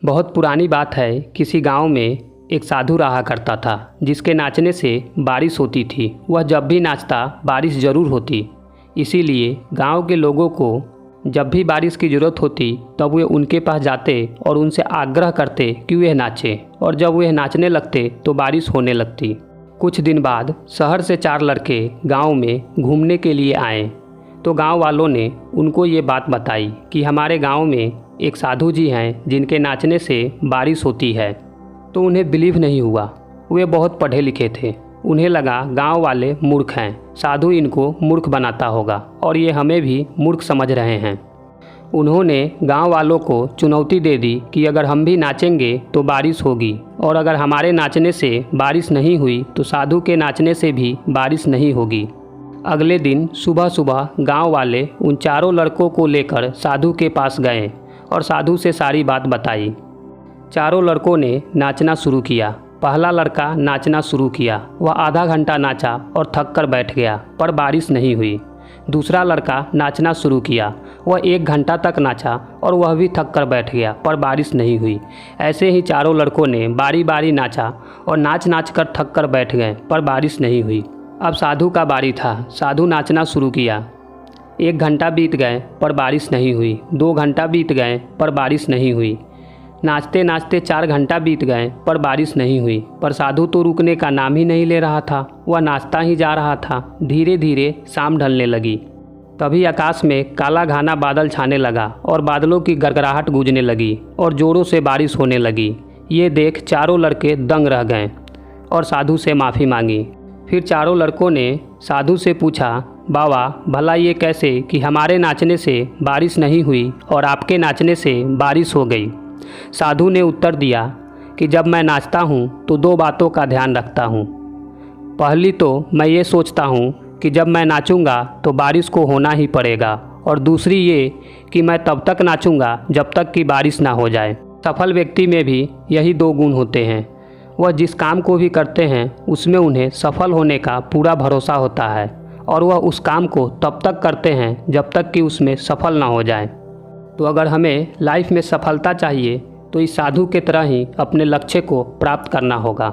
बहुत पुरानी बात है। किसी गांव में एक साधु रहा करता था जिसके नाचने से बारिश होती थी। वह जब भी नाचता बारिश ज़रूर होती। इसीलिए गांव के लोगों को जब भी बारिश की ज़रूरत होती तब वे उनके पास जाते और उनसे आग्रह करते कि वे नाचें, और जब वे नाचने लगते तो बारिश होने लगती। कुछ दिन बाद शहर से 4 लड़के गांव में घूमने के लिए आए तो गांव वालों ने उनको ये बात बताई कि हमारे गांव में एक साधु जी हैं जिनके नाचने से बारिश होती है। तो उन्हें बिलीव नहीं हुआ। वे बहुत पढ़े लिखे थे। उन्हें लगा गांव वाले मूर्ख हैं, साधु इनको मूर्ख बनाता होगा और ये हमें भी मूर्ख समझ रहे हैं। उन्होंने गांव वालों को चुनौती दे दी कि अगर हम भी नाचेंगे तो बारिश होगी, और अगर हमारे नाचने से बारिश नहीं हुई तो साधु के नाचने से भी बारिश नहीं होगी। अगले दिन सुबह सुबह गांव वाले उन चारों लड़कों को लेकर साधु के पास गए और साधु से सारी बात बताई। चारों लड़कों ने नाचना शुरू किया। पहला लड़का नाचना शुरू किया। वह आधा घंटा नाचा और थक कर बैठ गया, पर बारिश नहीं हुई। दूसरा लड़का नाचना शुरू किया। वह 1 घंटा तक नाचा और वह भी थक कर बैठ गया, पर बारिश नहीं हुई। ऐसे ही चारों लड़कों ने बारी बारी नाचा और नाच नाच कर थक कर बैठ गए, पर बारिश नहीं हुई। अब साधु का बारी था। साधु नाचना शुरू किया। 1 घंटा बीत गए पर बारिश नहीं हुई। 2 घंटा बीत गए पर बारिश नहीं हुई। नाचते नाचते 4 घंटा बीत गए पर बारिश नहीं हुई। पर साधु तो रुकने का नाम ही नहीं ले रहा था। वह नाचता ही जा रहा था। धीरे धीरे शाम ढलने लगी। तभी आकाश में काला घाना बादल छाने लगा और बादलों की गड़गड़ाहट गूंजने लगी और ज़ोरों से बारिश होने लगी। ये देख चारों लड़के दंग रह गए और साधु से माफ़ी मांगी। फिर चारों लड़कों ने साधु से पूछा, बाबा भला ये कैसे कि हमारे नाचने से बारिश नहीं हुई और आपके नाचने से बारिश हो गई। साधु ने उत्तर दिया कि जब मैं नाचता हूँ तो 2 बातों का ध्यान रखता हूँ। पहली तो मैं ये सोचता हूँ कि जब मैं नाचूंगा तो बारिश को होना ही पड़ेगा, और दूसरी ये कि मैं तब तक नाचूंगा जब तक कि बारिश ना हो जाए। सफल व्यक्ति में भी यही 2 गुण होते हैं। वह जिस काम को भी करते हैं उसमें उन्हें सफल होने का पूरा भरोसा होता है, और वह उस काम को तब तक करते हैं जब तक कि उसमें सफल ना हो जाए। तो अगर हमें लाइफ में सफलता चाहिए तो इस साधु के तरह ही अपने लक्ष्य को प्राप्त करना होगा।